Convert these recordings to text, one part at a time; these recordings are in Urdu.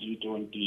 G20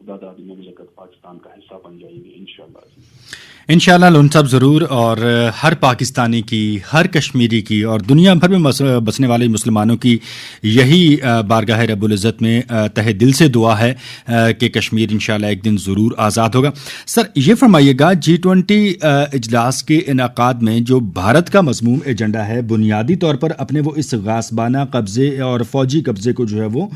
خدا دادی مملکت پاکستان کا حصہ بن جائیں گے انشاءاللہ۔ انشاءاللہ لون صاحب ضرور، اور ہر پاکستانی کی، ہر کشمیری کی اور دنیا بھر میں بسنے والے مسلمانوں کی یہی بارگاہ رب العزت میں تہ دل سے دعا ہے کہ کشمیر انشاءاللہ ایک دن ضرور آزاد ہوگا۔ سر یہ فرمائیے گا، G20 اجلاس کے انعقاد میں جو بھارت کا مضموم ایجنڈا ہے، بنیادی طور پر اپنے وہ اس غاصبانہ قبضے اور فوجی قبضے کو جو ہے وہ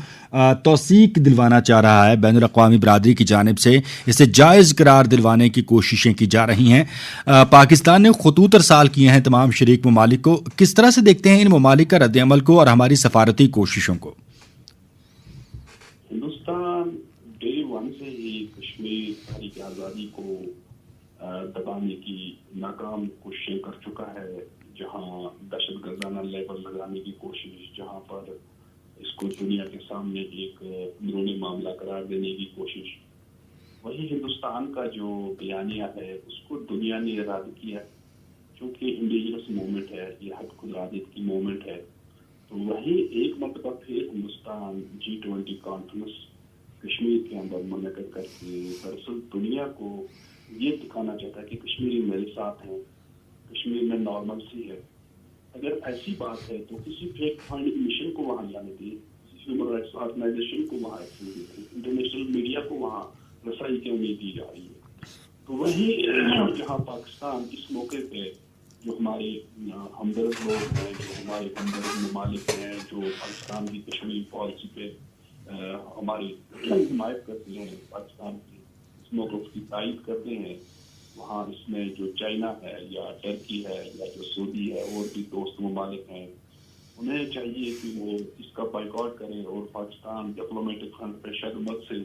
توثیق دلوانا چاہ رہا ہے، بین الاقوامی برادری کی جانب سے اسے جائز قرار دلوانے کی کوششیں کی جا رہی ہیں۔ پاکستان نے خطوط ارسال کیے ہیں تمام شریک ممالک کو، کس طرح سے دیکھتے ہیں ان ممالک کا رد عمل کو اور ہماری سفارتی کوششوں کو؟ ہندوستان ڈے ون سے ہی کشمیر تحریک آزادی کو دبانے کی ناکام کوششیں کر چکا ہے، جہاں دہشت گردانہ لیبل لگانے کی کوشش، جہاں پر اس کو دنیا کے سامنے ایک اندرونی معاملہ قرار دینے کی کوشش، وہی ہندوستان کا جو بیانیہ ہے اس کو دنیا نے رد کیا، چونکہ انڈیجنس موومنٹ ہے، یہ حد خودارادیت کی موومنٹ ہے، تو وہی ایک مرتبہ پھر ہندوستان G20 کانفرنس کشمیر کے اندر منعقد کر کے دراصل دنیا کو یہ دکھانا چاہتا ہے کہ کشمیری میرے ساتھ ہیں، کشمیر میں نارمل سی ہے۔ اگر ایسی بات ہے تو کسی فیکٹ فائنڈنگ مشن کو وہاں جانے دیں، کسی ہیومن رائٹس آرگنائزیشن کو وہاں ایکسس دیں، انٹرنیشنل میڈیا کو وہاں رسائی کی امید دی جا رہی ہے۔ تو وہی جہاں پاکستان اس موقع پہ جو ہمارے ہمدرد لوگ ہیں، جو ہمارے ہمدرد ممالک ہیں، جو پاکستان کی کشمیر پالیسی پہ ہماری حمایت کرتے ہیں، پاکستان کی اس موقف کی تائید کرتے ہیں، وہاں اس میں جو چائنا ہے یا ٹرکی ہے یا جو سعودی ہے اور بھی دوست ممالک ہیں، انہیں چاہیے کہ وہ اس کا بائیکاٹ کریں اور پاکستان ڈپلومیٹک فرنٹ پہ شدت سے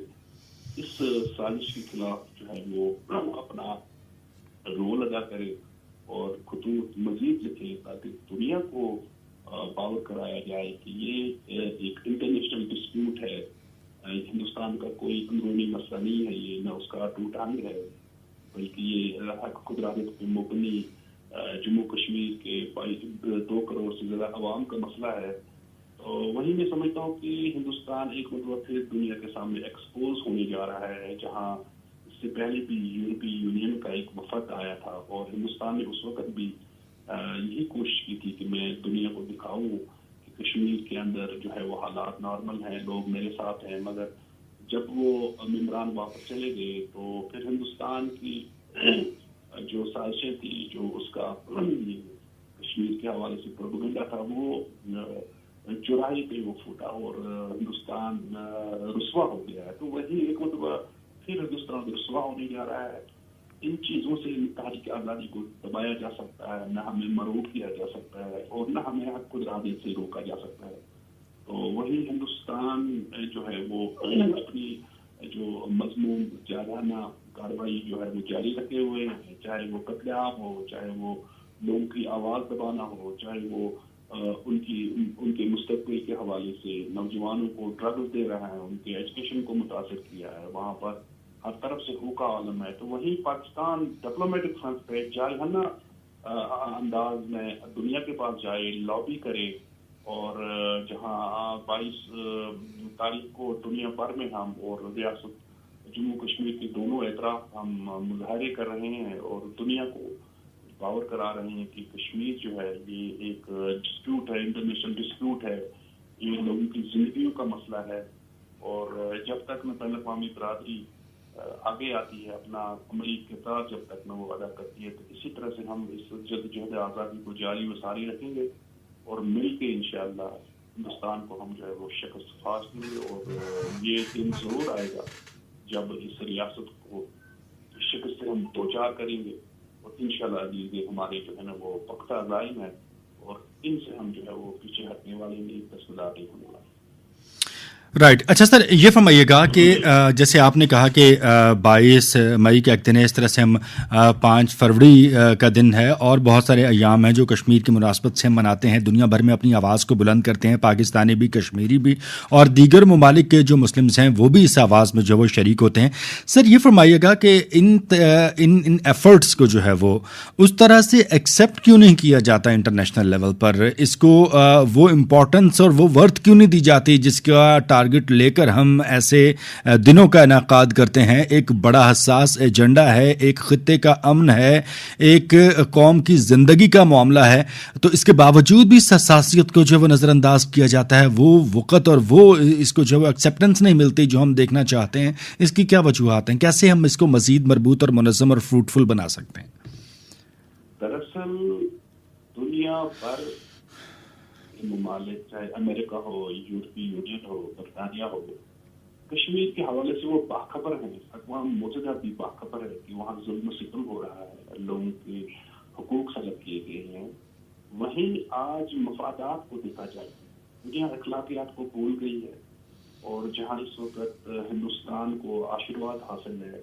اس سازش کے خلاف جو ہے وہ اپنا رول ادا کرے اور خطوط مزید لکھے تاکہ دنیا کو باور کرایا جائے کہ یہ ایک انٹرنیشنل ڈسپیوٹ ہے، ہندوستان کا کوئی اندرونی مسئلہ نہیں ہے، یہ نہ اس کا ٹوٹ ٹانگ ہے، بلکہ یہ حق خودارادیت پہ مبنی جموں کشمیر کے 2 کروڑ سے زیادہ عوام کا مسئلہ ہے۔ تو وہی میں سمجھتا ہوں کہ ہندوستان ایک مرتبہ پھر دنیا کے سامنے ایکسپوز ہونے جا رہا ہے، جہاں اس سے پہلے بھی یورپی یونین کا ایک وفد آیا تھا اور ہندوستان نے اس وقت بھی یہی کوشش کی تھی کہ میں دنیا کو دکھاؤں کہ کشمیر کے اندر جو ہے وہ حالات نارمل ہیں، لوگ میرے ساتھ ہیں، مگر جب وہ ممبران واپس چلے گئے تو پھر ہندوستان کی جو سازشیں تھی، جو اس کا کشمیر کے حوالے سے پروپیگنڈا تھا، وہ چوراہے پہ وہ پھوٹا اور ہندوستان رسوا ہو گیا ہے۔ تو وہی ایک مرتبہ پھر ہندوستان رسوا ہونے جا رہا ہے۔ ان چیزوں سے تحریک آزادی کو دبایا جا سکتا ہے، نہ ہمیں مروب کیا جا سکتا ہے اور نہ ہمیں حق خودارادیت سے روکا جا سکتا ہے۔ تو وہی ہندوستان جو ہے وہ اپنی جو مضمون جارحانہ کارروائی جو ہے وہ جاری رکھے ہوئے ہیں، چاہے وہ قتل عام ہو، چاہے وہ لوگوں کی آواز دبانا ہو، چاہے وہ ان کے مستقبل کے حوالے سے نوجوانوں کو ڈرگز دے رہا ہے، ان کے ایجوکیشن کو متاثر کیا ہے، وہاں پر ہر طرف سے ہوکا عالم ہے۔ تو وہی پاکستان ڈپلومیٹک فرنٹ پہ جارحانہ انداز میں دنیا کے پاس جائے، لابی کرے، اور جہاں 22 تاریخ کو دنیا بھر میں ہم اور ریاست جموں کشمیر کے دونوں اطراف ہم مظاہرے کر رہے ہیں اور دنیا کو باور کرا رہے ہیں کہ کشمیر جو ہے یہ ایک ڈسپیوٹ ہے، انٹرنیشنل ڈسپیوٹ ہے، یہ لوگوں کی زندگیوں کا مسئلہ ہے، اور جب تک نہ بین الاقوامی برادری آگے آتی ہے، اپنا عملی کردار جب تک نہ وہ ادا کرتی ہے، تو اسی طرح سے ہم اس جدوجہد آزادی کو جاری و ساری رکھیں گے اور مل کے انشاءاللہ ہندوستان کو ہم جو ہے وہ شکست فاش دیں گے، اور یہ دن ضرور آئے گا جب اس ریاست کو شکست سے ہم دوچار کریں گے، اور انشاءاللہ عزیز ہمارے جو ہے نا وہ پختہ عزائم ہے اور ان سے ہم جو ہے وہ پیچھے ہٹنے والے نہیں، تسلط ہونے والے۔ رائٹ، اچھا سر یہ فرمائیے گا کہ جیسے آپ نے کہا کہ 22 مئی کے ایک دن ہے، اس طرح سے ہم 5 فروری کا دن ہے اور بہت سارے ایام ہیں جو کشمیر کی مناسبت سے ہم مناتے ہیں، دنیا بھر میں اپنی آواز کو بلند کرتے ہیں، پاکستانی بھی، کشمیری بھی، اور دیگر ممالک کے جو مسلمز ہیں وہ بھی اس آواز میں جو وہ شریک ہوتے ہیں۔ سر یہ فرمائیے گا کہ ان ایفرٹس کو جو ہے وہ اس طرح سے ایکسیپٹ کیوں نہیں کیا جاتا انٹرنیشنل لیول پر، اس کو وہ امپورٹنس اور وہ ورتھ کیوں نہیں دی جاتی جس کا ٹارگیٹ ٹارگٹ لے کر ہم ایسے دنوں کا انعقاد کرتے ہیں. ایک بڑا حساس ایجنڈا ہے, ایک خطے کا امن ہے, ایک قوم کی زندگی کا معاملہ ہے, تو اس کے باوجود بھی اس حساسیت کو جو وہ نظر انداز کیا جاتا ہے, وہ وقت اور وہ اس کو جو ایکسیپٹنس نہیں ملتی جو ہم دیکھنا چاہتے ہیں. اس کی کیا وجوہات ہیں؟ کیسے ہم اس کو مزید مربوط اور منظم اور فروٹفل بنا سکتے ہیں؟ دراصل دنیا بھر کے ممالک, چاہے امریکہ ہو, یورپی یونین ہو, برطانیہ ہو, کشمیر کے حوالے سے وہ باخبر ہیں. اقوام متحدہ بھی باخبر ہے کہ وہاں ظلم و ستم ہو رہا ہے, لوگوں کے حقوق سلب کیے گئے ہیں. وہیں آج مفادات کو دیکھا جائے, دنیا اخلاقیات کو بھول گئی ہے, اور جہاں اس وقت ہندوستان کو آشیرواد حاصل ہے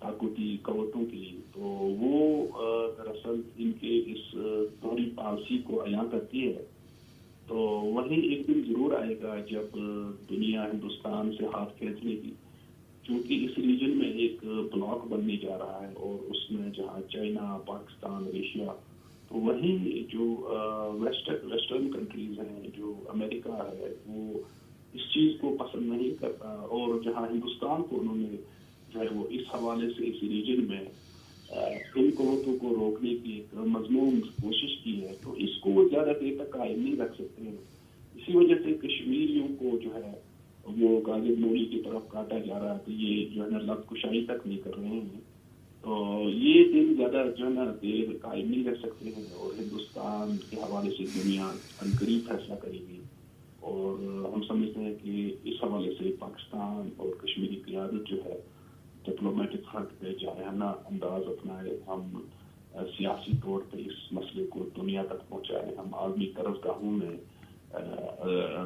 طاقتی قوتوں کی, تو وہ دراصل ان کے اس دوہری پالیسی کو عیاں کرتی ہے. تو وہی ایک دن ضرور آئے گا جب دنیا ہندوستان سے ہاتھ کھینچنے کی, کیونکہ اس ریجن میں ایک بلاک بننے جا رہا ہے, اور اس میں جہاں چائنا, پاکستان, ایشیا, تو وہی جو ویسٹرن کنٹریز ہیں, جو امریکہ ہے, وہ اس چیز کو پسند نہیں کرتا. اور جہاں ہندوستان کو انہوں نے جو ہے وہ اس حوالے سے اس ریجن میں ان قوتوں کو روکنے کی ایک مضمون کوشش کی ہے, تو اس کو وہ زیادہ دیر تک قائم نہیں رکھ سکتے ہیں. اسی وجہ سے کشمیریوں کو جو ہے وہ غالب مولی کی طرف کاٹا جا رہا ہے, تو یہ جو ہے نا لفظ کشائی تک نہیں کر رہے ہیں. تو یہ دن زیادہ جو ہے نا دیر قائم نہیں رہ سکتے ہیں, اور ہندوستان کے حوالے سے دنیا عنقریب فیصلہ کرے گی. اور ہم سمجھتے ہیں کہ اس حوالے سے پاکستان اور کشمیری قیادت جو ہے ڈپلومیٹک فرنٹ پہ جارحانہ انداز اپنائے, ہم سیاسی طور پہ اس مسئلے کو دنیا تک پہنچائیں, ہم عالمی قرضگاہوں میں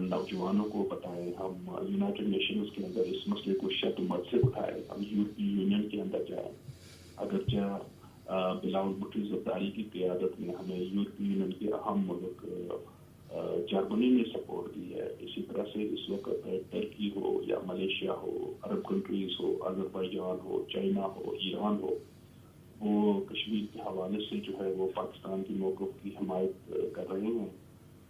نوجوانوں کو بتائیں, ہم یونائٹڈ نیشنز کے اندر اس مسئلے کو شد مد سے اٹھائیں, ہم یورپی یونین کے اندر جائیں. اگرچہ بلاول بھٹو زرداری کی قیادت میں ہمیں یورپی یونین کے اہم ملک جرمنی نے سپورٹ دی ہے, اسی طرح سے اس وقت ترکی ہو یا ملیشیا ہو, عرب کنٹریز ہو, آذربائیجان ہو, چائنا ہو, ایران ہو, وہ کشمیر کے حوالے سے جو ہے وہ پاکستان کی موقف کی حمایت کر رہے ہیں,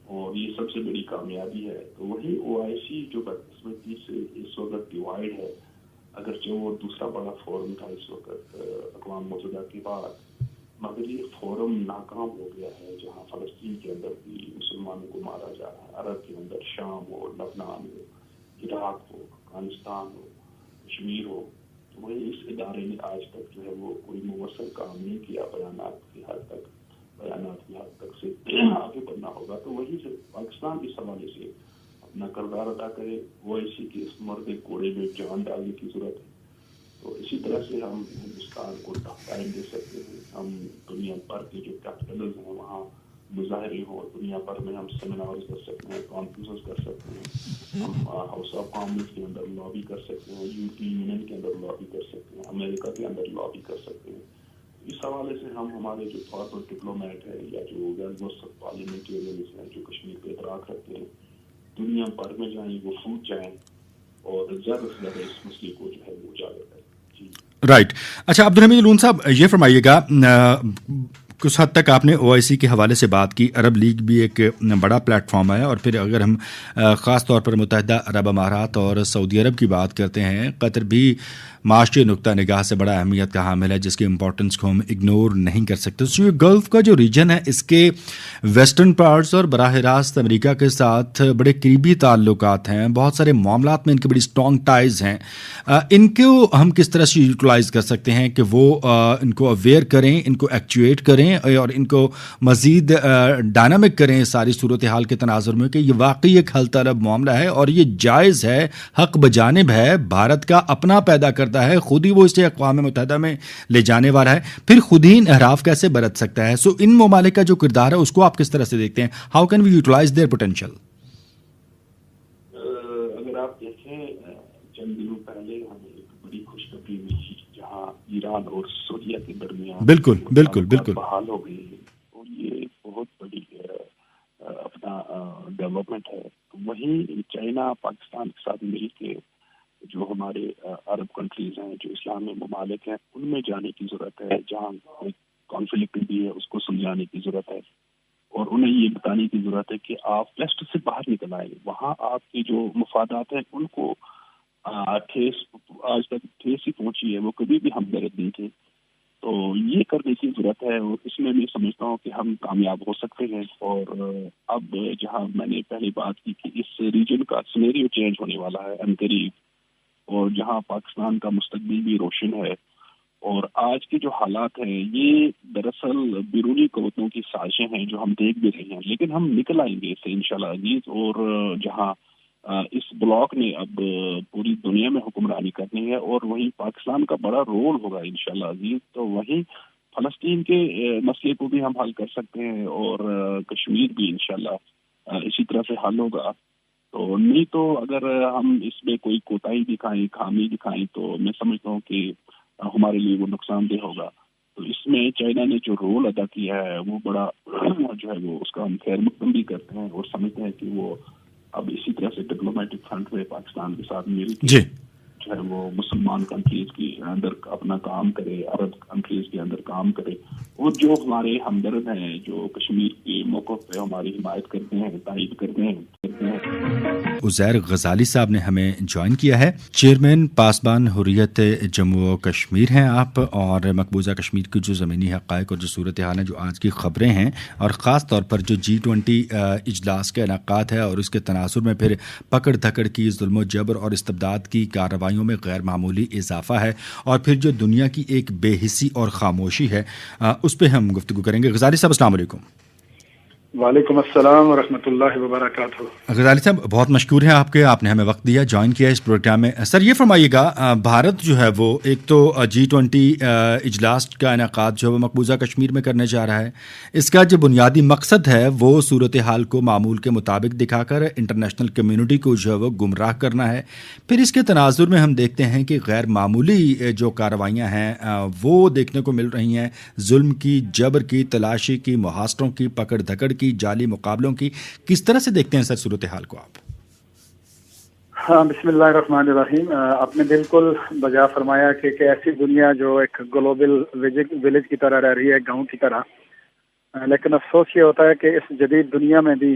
اور یہ سب سے بڑی کامیابی ہے. تو وہی OIC جو بدقسمتی سے اس وقت ڈیوائڈ ہے, اگرچہ وہ دوسرا بڑا فورم تھا اس وقت اقوام متحدہ کے بعد, مگر یہ فورم ناکام ہو گیا ہے, جہاں فلسطین کے اندر بھی مسلمانوں کو مارا جا رہا ہے, عرب کے اندر شام ہو, لبنان ہو, عراق ہو, افغانستان ہو, کشمیر ہو. تو وہی اس ادارے نے آج تک جو ہے وہ کوئی مؤثر کام نہیں کیا. بیانات کی حد تک سے آگے بڑھنا ہوگا. تو وہی سے پاکستان اس حوالے سے اپنا کردار ادا کرے, OIC کے اس مرد کوڑے میں جان ڈالنے کی ضرورت ہے. تو اسی طرح سے ہم ہندوستان کو ٹائم دے سکتے ہیں. ہم دنیا بھر کے جو کیپٹلز ہیں وہاں مظاہرے ہوں, دنیا بھر میں ہم سیمینارز کر سکتے ہیں, کانفرنسز کر سکتے ہیں, ہم ہاؤس آف کامنز کے اندر لابی کر سکتے ہیں, یورپی یونین کے اندر لابی کر سکتے ہیں, امریکہ کے اندر لابی کر سکتے ہیں. اس حوالے سے ہم ہمارے جو فارورڈ ڈپلومیٹ ہیں یا جو ویل ویسٹڈ پارلیمنٹیرینز ہیں جو کشمیر پہ اعتراض رکھتے ہیں, دنیا بھر میں جائیں, وہ فوٹ جائیں, اور زیادہ سے زیادہ اس مسئلے کو جو ہے وہ اجاگر کریں. رائٹ. اچھا عبدالحمید لون صاحب, یہ فرمائیے گا, کچھ حد تک آپ نے OIC کے حوالے سے بات کی, عرب لیگ بھی ایک بڑا پلیٹ فارم ہے, اور پھر اگر ہم خاص طور پر متحدہ عرب امارات اور سعودی عرب کی بات کرتے ہیں, قطر بھی معاشی نقطہ نگاہ سے بڑا اہمیت کا حامل ہے, جس کی امپورٹنس کو ہم اگنور نہیں کر سکتے. تو یہ گلف کا جو ریجن ہے, اس کے ویسٹرن پارٹس اور براہ راست امریکہ کے ساتھ بڑے قریبی تعلقات ہیں, بہت سارے معاملات میں ان کی بڑی اسٹرانگ ٹائز ہیں. ان کو ہم کس طرح سے یوٹیلائز کر سکتے ہیں کہ وہ ان کو اویئر کریں, ان کو ایکچویٹ کریں, اور ان کو مزید ڈائنامک کریں ساری صورتحال کے تناظر میں, کہ یہ واقعی ایک حل طلب معاملہ ہے اور یہ جائز ہے, حق بجانب ہے, بھارت کا اپنا پیدا کرتا ہے, خود ہی وہ اسے اقوام متحدہ میں لے جانے والا ہے, پھر خود ہی انحراف کیسے برت سکتا ہے. سو ان ممالک کا جو کردار ہے اس کو آپ کس طرح سے دیکھتے ہیں؟ How can we utilize their potential? اگر آپ دیکھیں, چند دنوں پہلے ہمیں ایک بڑی خوشخبری ملی جہاں ایران اور سوریا کے درمیان بالکل بحال ہو گئی ہے, اور یہ بہت بڑی اپنا ڈیولپمنٹ ہے. وہیں چائنا پاکستان کے ساتھ مل کے جو ہمارے عرب کنٹریز ہیں, جو اسلامی ممالک ہیں, ان میں جانے کی ضرورت ہے. جہاں کوئی کانفلکٹ بھی ہے اس کو سلجھانے کی ضرورت ہے. اور انہیں یہ بتانے کی ضرورت ہے کہ آپ ویسٹ سے باہر نکل آئے. وہاں آپ کے جو مفادات ہیں ان کو آج تک ٹھیس ہی پہنچی ہے، وہ کبھی بھی ہمدرد نہیں تھے. تو یہ کرنے کی ضرورت ہے، اور اس میں میں سمجھتا ہوں کہ ہم کامیاب ہو سکتے ہیں. اور اب جہاں میں نے پہلے بات کی کہ اس ریجن کا سینیریو چینج ہونے والا ہے عنقریب، اور جہاں پاکستان کا مستقبل بھی روشن ہے، اور آج کے جو حالات ہیں یہ دراصل بیرونی قوتوں کی سازشیں ہیں جو ہم دیکھ بھی رہے ہیں، لیکن ہم نکل آئیں گے اس سے انشاءاللہ عزیز. اور جہاں اس بلاک نے اب پوری دنیا میں حکمرانی کرنی ہے، اور وہیں پاکستان کا بڑا رول ہوگا انشاءاللہ عزیز، تو وہیں فلسطین کے مسئلے کو بھی ہم حل کر سکتے ہیں، اور کشمیر بھی انشاءاللہ اسی طرح سے حل ہوگا. تو نہیں تو اگر ہم اس میں کوئی کوتاہی دکھائیں، خامی دکھائیں، تو میں سمجھتا ہوں کہ ہمارے لیے وہ نقصان دہ ہوگا. تو اس میں چائنا نے جو رول ادا کیا ہے وہ بڑا جو ہے وہ اس کا ہم خیر مقدم بھی کرتے ہیں، اور سمجھتے ہیں کہ وہ اب اسی طرح سے ڈپلومیٹک فرنٹ پہ پاکستان کے ساتھ مل کے جی جو ہے وہ مسلمان کنٹریز کے اندر اپنا کام کرے، عرب کنٹریز کے اندر کام کرے، اور جو ہمارے ہمدرد ہیں جو کشمیر کے موقف پہ ہماری حمایت کرتے ہیں، تائید کرتے ہیں. عزیر غزالی صاحب نے ہمیں جوائن کیا ہے. چیئرمین پاسبان حریت جموں و کشمیر ہیں آپ، اور مقبوضہ کشمیر کی جو زمینی حقائق اور جو صورتحال ہیں، جو آج کی خبریں ہیں، اور خاص طور پر جو G20 اجلاس کا انعقاد ہے اور اس کے تناظر میں پھر پکڑ دھکڑ کی، ظلم و جبر اور استبداد کی کارروائیوں میں غیر معمولی اضافہ ہے، اور پھر جو دنیا کی ایک بے حسی اور خاموشی ہے، اس پہ ہم گفتگو کریں گے. غزالی صاحب السلام علیکم. وعلیکم السلام ورحمۃ اللہ وبرکاتہ. غزالی صاحب بہت مشکور ہیں آپ نے ہمیں وقت دیا، جوائن کیا اس پروگرام میں. سر یہ فرمائیے گا، بھارت جو ہے وہ ایک تو G20 اجلاس کا انعقاد جو ہے وہ مقبوضہ کشمیر میں کرنے جا رہا ہے. اس کا جو بنیادی مقصد ہے وہ صورتحال کو معمول کے مطابق دکھا کر انٹرنیشنل کمیونٹی کو جو ہے وہ گمراہ کرنا ہے. پھر اس کے تناظر میں ہم دیکھتے ہیں کہ غیر معمولی جو کارروائیاں ہیں وہ دیکھنے کو مل رہی ہیں، ظلم کی، جبر کی، تلاشی کی، محاصروں کی، پکڑ دھکڑ کی، جعلی مقابلوں کی. کس طرح سے دیکھتے ہیں سر صورتحال کو آپ؟ ہاں، بسم اللہ الرحمن الرحیم. آپ نے بالکل بجا فرمایا کہ ایسی دنیا جو ایک گلوبل ولیج کی طرح رہ رہی ہے، گاؤں کی طرح. لیکن افسوس یہ ہوتا ہے کہ اس جدید دنیا میں بھی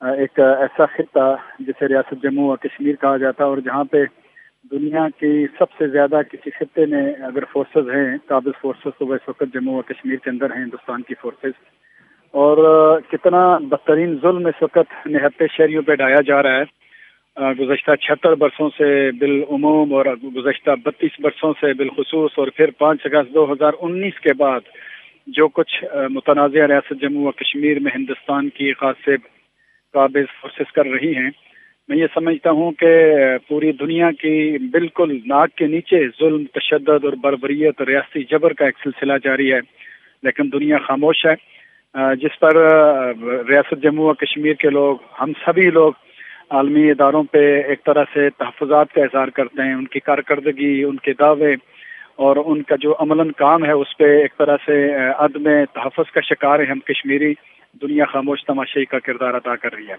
ایک ایسا خطہ جسے ریاست جموں و کشمیر کہا جاتا ہے، اور جہاں پہ دنیا کی سب سے زیادہ کسی خطے میں اگر فورسز ہیں، قابض فورسز، تو وہ اس وقت جموں و کشمیر کے اندر ہیں، ہندوستان کی فورسز. اور کتنا بدترین ظلم اس وقت نہتے شہریوں پہ ڈھایا جا رہا ہے گزشتہ 76 برسوں سے بالعموم، اور گزشتہ 32 برسوں سے بالخصوص، اور پھر 5 اگست 2019 کے بعد جو کچھ متنازع ریاست جموں و کشمیر میں ہندوستان کی خاص سے قابض فورسز کر رہی ہیں. میں یہ سمجھتا ہوں کہ پوری دنیا کی بالکل ناک کے نیچے ظلم، تشدد اور بربریت اور ریاستی جبر کا ایک سلسلہ جاری ہے، لیکن دنیا خاموش ہے. جس پر ریاست جموں و کشمیر کے لوگ، ہم سبھی لوگ عالمی اداروں پہ ایک طرح سے تحفظات کا اظہار کرتے ہیں. ان کی کارکردگی، ان کے دعوے اور ان کا جو عملاً کام ہے اس پہ ایک طرح سے عدم تحفظ کا شکار ہے ہم کشمیری. دنیا خاموش تماشائی کا کردار ادا کر رہی ہے.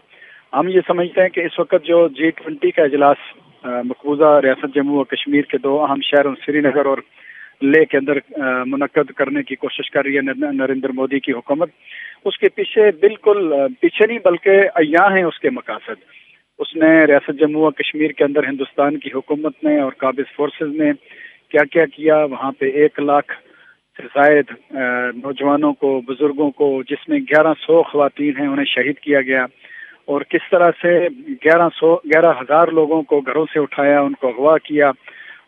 ہم یہ سمجھتے ہیں کہ اس وقت جو G20 کا اجلاس مقبوضہ ریاست جموں و کشمیر کے 2 اہم شہروں سری نگر اور لے کے اندر منعقد کرنے کی کوشش کر رہی ہے نریندر مودی کی حکومت، اس کے پیچھے بالکل پیچھے نہیں بلکہ عیاں ہیں اس کے مقاصد. اس نے ریاست جموں و کشمیر کے اندر ہندوستان کی حکومت نے اور قابض فورسز نے کیا کیا کیا. وہاں پہ 1 لاکھ سے زائد نوجوانوں کو، بزرگوں کو، جس میں 1100 خواتین ہیں، انہیں شہید کیا گیا. اور کس طرح سے 11,000 لوگوں کو گھروں سے اٹھایا، ان کو اغوا کیا،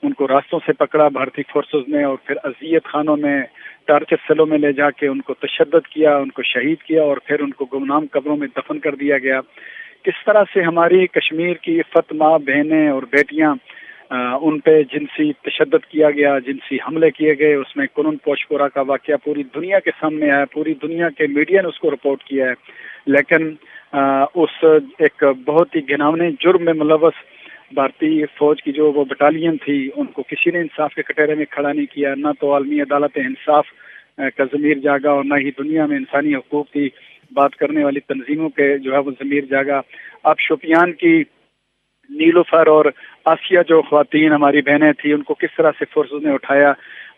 ان کو راستوں سے پکڑا بھارتی فورسز نے، اور پھر اذیت خانوں میں، ٹارچر سیلوں میں لے جا کے ان کو تشدد کیا، ان کو شہید کیا، اور پھر ان کو گمنام قبروں میں دفن کر دیا گیا. کس طرح سے ہماری کشمیر کی عفت ماں بہنیں اور بیٹیاں، ان پہ جنسی تشدد کیا گیا، جنسی حملے کیے گئے. اس میں کنن پوشپورا کا واقعہ پوری دنیا کے سامنے آیا، پوری دنیا کے میڈیا نے اس کو رپورٹ کیا ہے. لیکن اس ایک بہت ہی گھناؤنے جرم میں ملوث بھارتی فوج کی جو وہ بٹالین تھی، ان کو کسی نے انصاف کے کٹہرے میں کھڑا نہیں کیا. نہ تو عالمی عدالت انصاف کا ضمیر جاگا، اور نہ ہی دنیا میں انسانی حقوق کی بات کرنے والی تنظیموں کے جو ہے وہ ضمیر جاگا. اب شوپیان کی نیلوفر اور آسیہ جو خواتین ہماری بہنیں تھیں، ان کو کس طرح سے فورسز نے اٹھایا،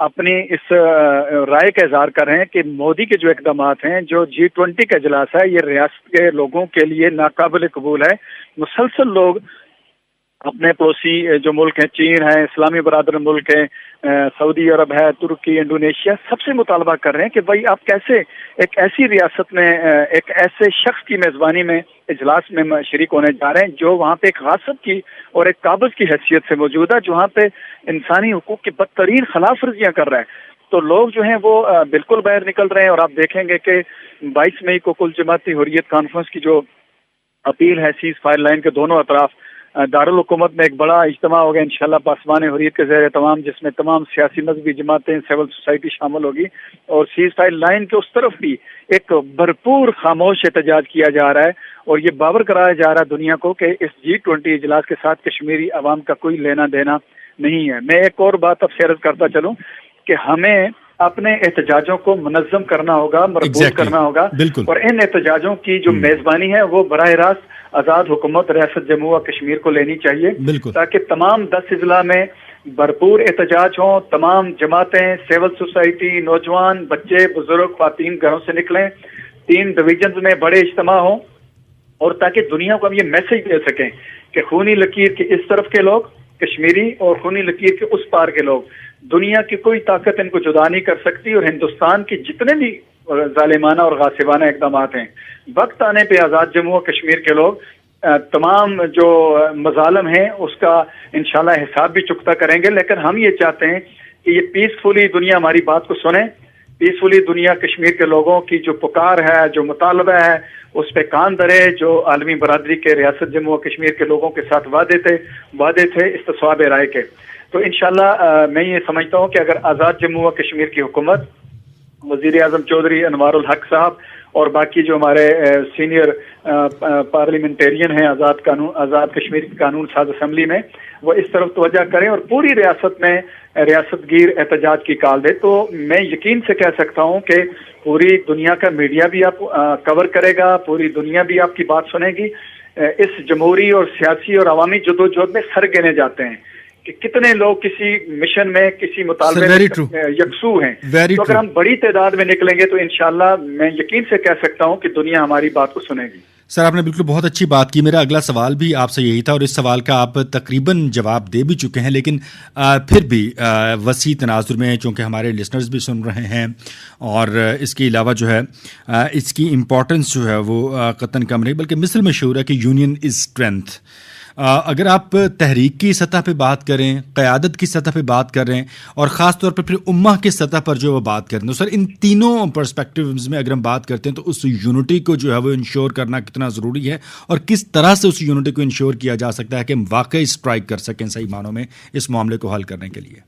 اپنی اس رائے کا اظہار کر رہے ہیں کہ مودی کے جو اقدامات ہیں، جو G20 کا اجلاس ہے، یہ ریاست کے لوگوں کے لیے ناقابل قبول ہے۔ مسلسل لوگ اپنے پڑوسی جو ملک ہیں، چین ہے، اسلامی برادر ملک ہے، سعودی عرب ہے، ترکی، انڈونیشیا، سب سے مطالبہ کر رہے ہیں کہ بھائی آپ کیسے ایک ایسی ریاست میں ایک ایسے شخص کی میزبانی میں اجلاس میں شریک ہونے جا رہے ہیں جو وہاں پہ ایک غاصب کی اور ایک قابض کی حیثیت سے موجود ہے، جو وہاں پہ انسانی حقوق کی بدترین خلاف ورزیاں کر رہا ہے۔ تو لوگ جو ہیں وہ بالکل باہر نکل رہے ہیں، اور آپ دیکھیں گے کہ 22 مئی کو کل جماعتی حریت کانفرنس کی جو اپیل ہے سیز فائر لائن کے دونوں اطراف، دارالحکومت میں ایک بڑا اجتماع ہوگا انشاءاللہ پاسبان حریت کے زیر اہتمام، جس میں تمام سیاسی مذہبی جماعتیں، سول سوسائٹی شامل ہوگی، اور سیز فائر لائن کے اس طرف بھی ایک بھرپور خاموش احتجاج کیا جا رہا ہے، اور یہ باور کرایا جا رہا ہے دنیا کو کہ اس G20 اجلاس کے ساتھ کشمیری عوام کا کوئی لینا دینا نہیں ہے۔ میں ایک اور بات اب شیئر کرتا چلوں کہ ہمیں اپنے احتجاجوں کو منظم کرنا ہوگا، مربوط کرنا ہوگا، اور ان احتجاجوں کی جو میزبانی ہے وہ براہ راست آزاد حکومت ریاست جموں و کشمیر کو لینی چاہیے، تاکہ تمام 10 اضلاع میں بھرپور احتجاج ہوں، تمام جماعتیں، سول سوسائٹی، نوجوان، بچے، بزرگ، خواتین گھروں سے نکلیں، 3 ڈویژنز میں بڑے اجتماع ہوں، اور تاکہ دنیا کو ہم یہ میسج دے سکیں کہ خونی لکیر کے اس طرف کے لوگ کشمیری اور خونی لکیر کے اس پار کے لوگ، دنیا کی کوئی طاقت ان کو جدا نہیں کر سکتی، اور ہندوستان کی جتنے بھی ظالمانہ اور غاصبانہ اقدامات ہیں، وقت آنے پہ آزاد جموں و کشمیر کے لوگ تمام جو مظالم ہیں اس کا انشاءاللہ حساب بھی چکتا کریں گے۔ لیکن ہم یہ چاہتے ہیں کہ یہ پیسفلی دنیا ہماری بات کو سنے، پیسفلی دنیا کشمیر کے لوگوں کی جو پکار ہے، جو مطالبہ ہے، اس پہ کان دھرے، جو عالمی برادری کے ریاست جموں و کشمیر کے لوگوں کے ساتھ وعدے تھے استصواب رائے کے۔ تو انشاءاللہ میں یہ سمجھتا ہوں کہ اگر آزاد جموں و کشمیر کی حکومت، وزیر اعظم چودھری انوار الحق صاحب اور باقی جو ہمارے سینئر پارلیمنٹیرین ہیں آزاد کشمیر کی قانون ساز اسمبلی میں، وہ اس طرف توجہ کریں اور پوری ریاست میں ریاست گیر احتجاج کی کال دے، تو میں یقین سے کہہ سکتا ہوں کہ پوری دنیا کا میڈیا بھی آپ کور کرے گا، پوری دنیا بھی آپ کی بات سنے گی۔ اس جمہوری اور سیاسی اور عوامی جدوجہد میں سر گنے جاتے ہیں کہ کتنے لوگ کسی مشن میں، کسی مطالبے میں یکسو ہیں۔ تو اگر ہم بڑی تعداد میں نکلیں گے تو انشاءاللہ میں یقین سے کہہ سکتا ہوں کہ دنیا ہماری بات کو سنے گی۔ سر آپ نے بالکل بہت اچھی بات کی۔ میرا اگلا سوال بھی آپ سے یہی تھا، اور اس سوال کا آپ تقریباً جواب دے بھی چکے ہیں، لیکن پھر بھی وسیع تناظر میں چونکہ ہمارے لسنرز بھی سن رہے ہیں، اور اس کے علاوہ جو ہے اس کی امپورٹنس جو ہے وہ قطعاً کم نہیں، بلکہ مثل مشہور ہے کہ یونین از اسٹرینتھ۔ اگر آپ تحریک کی سطح پہ بات کریں، قیادت کی سطح پہ بات کر رہے ہیں، اور خاص طور پر پھر امہ کی سطح پر جو وہ بات کریں، تو سر ان تینوں پرسپیکٹیوز میں اگر ہم بات کرتے ہیں تو اس یونٹی کو جو ہے وہ انشور کرنا کتنا ضروری ہے، اور کس طرح سے اس یونٹی کو انشور کیا جا سکتا ہے کہ ہم واقعی اسٹرائک کر سکیں صحیح معنوں میں اس معاملے کو حل کرنے کے لیے؟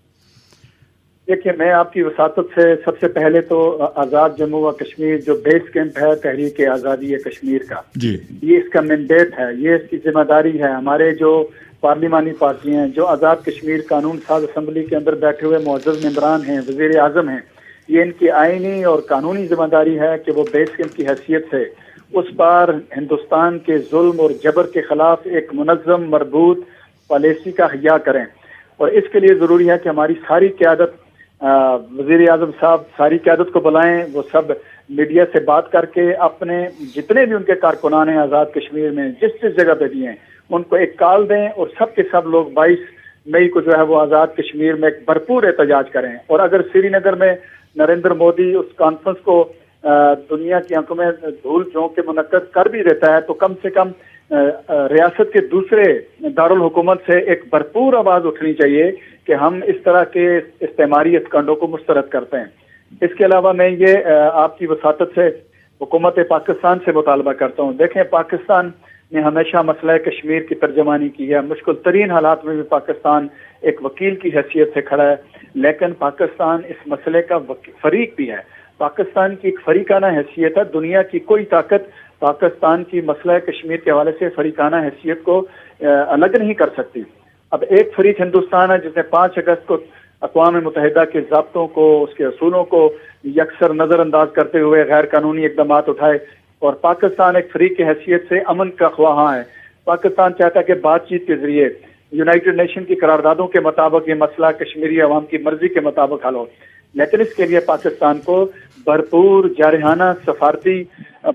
دیکھیے، میں آپ کی وساطت سے سب سے پہلے تو آزاد جموں و کشمیر جو بیس کیمپ ہے تحریک آزادی کشمیر کا، جی، یہ اس کا مینڈیٹ ہے، یہ اس کی ذمہ داری ہے۔ ہمارے جو پارلیمانی پارٹیاں ہیں، جو آزاد کشمیر قانون ساز اسمبلی کے اندر بیٹھے ہوئے معزز ممبران ہیں، وزیر اعظم ہیں، یہ ان کی آئینی اور قانونی ذمہ داری ہے کہ وہ بیس کیمپ کی حیثیت سے اس پار ہندوستان کے ظلم اور جبر کے خلاف ایک منظم مربوط پالیسی کا احیا کریں، اور اس کے لیے ضروری ہے کہ ہماری ساری قیادت، وزیر اعظم صاحب ساری قیادت کو بلائیں، وہ سب میڈیا سے بات کر کے اپنے جتنے بھی ان کے کارکنان ہیں آزاد کشمیر میں جس جگہ پہ بھی ہیں ان کو ایک کال دیں، اور سب کے سب لوگ 22 مئی کو جو ہے وہ آزاد کشمیر میں ایک بھرپور احتجاج کریں۔ اور اگر سری نگر میں نریندر مودی اس کانفرنس کو دنیا کی آنکھوں میں دھول جھونک کے منعقد کر بھی دیتا ہے، تو کم سے کم ریاست کے دوسرے دارالحکومت سے ایک بھرپور آواز اٹھنی چاہیے کہ ہم اس طرح کے استعماری ہتھکنڈوں کو مسترد کرتے ہیں۔ اس کے علاوہ میں یہ آپ کی وساطت سے حکومت پاکستان سے مطالبہ کرتا ہوں۔ دیکھیں، پاکستان نے ہمیشہ مسئلہ کشمیر کی ترجمانی کی ہے، مشکل ترین حالات میں بھی پاکستان ایک وکیل کی حیثیت سے کھڑا ہے، لیکن پاکستان اس مسئلے کا فریق بھی ہے۔ پاکستان کی ایک فریقانہ حیثیت ہے، دنیا کی کوئی طاقت پاکستان کی مسئلہ کشمیر کے حوالے سے فریقانہ حیثیت کو الگ نہیں کر سکتی۔ اب ایک فریق ہندوستان ہے جس نے 5 اگست کو اقوام متحدہ کے ضابطوں کو، اس کے اصولوں کو یکسر نظر انداز کرتے ہوئے غیر قانونی اقدامات اٹھائے، اور پاکستان ایک فریق کی حیثیت سے امن کا خواہاں ہے۔ پاکستان چاہتا ہے کہ بات چیت کے ذریعے یونائٹڈ نیشن کی قراردادوں کے مطابق یہ مسئلہ کشمیری عوام کی مرضی کے مطابق حل ہو، لیکن اس کے لیے پاکستان کو بھرپور جارحانہ سفارتی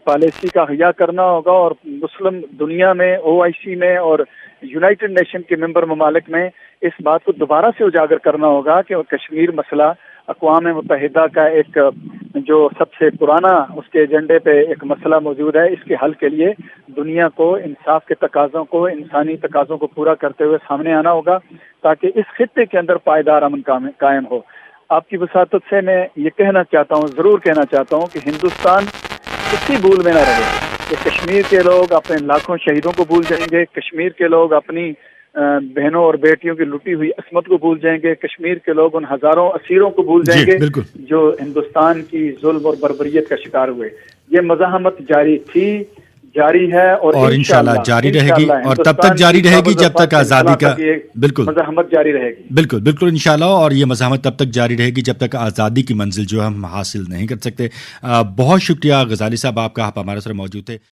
پالیسی کا احیا کرنا ہوگا، اور مسلم دنیا میں OIC میں اور یونائٹڈ نیشن کے ممبر ممالک میں اس بات کو دوبارہ سے اجاگر کرنا ہوگا کہ کشمیر مسئلہ اقوام متحدہ کا ایک جو سب سے پرانا اس کے ایجنڈے پہ ایک مسئلہ موجود ہے، اس کے حل کے لیے دنیا کو انصاف کے تقاضوں کو، انسانی تقاضوں کو پورا کرتے ہوئے سامنے آنا ہوگا تاکہ اس خطے کے اندر پائیدار امن قائم ہو۔ آپ کی وساطت سے میں یہ کہنا چاہتا ہوں، ضرور کہنا چاہتا ہوں کہ ہندوستان کسی بھول میں نہ رہے کہ کشمیر کے لوگ اپنے لاکھوں شہیدوں کو بھول جائیں گے، کشمیر کے لوگ اپنی بہنوں اور بیٹیوں کی لوٹی ہوئی عصمت کو بھول جائیں گے، کشمیر کے لوگ ان ہزاروں اسیروں کو بھول جائیں گے جو ہندوستان کی ظلم اور بربریت کا شکار ہوئے۔ یہ مزاحمت جاری تھی، جاری ہے اور انشاءاللہ جاری رہے گی، اور تب تک جاری رہے گی جب تک آزادی کا بالکل مزاحمت جاری رہے گی۔ بالکل انشاءاللہ، اور یہ مزاحمت تب تک جاری رہے گی جب تک آزادی کی منزل جو ہم حاصل نہیں کر سکتے۔ بہت شکریہ غزالی صاحب آپ کا، آپ ہمارے ساتھ موجود تھے۔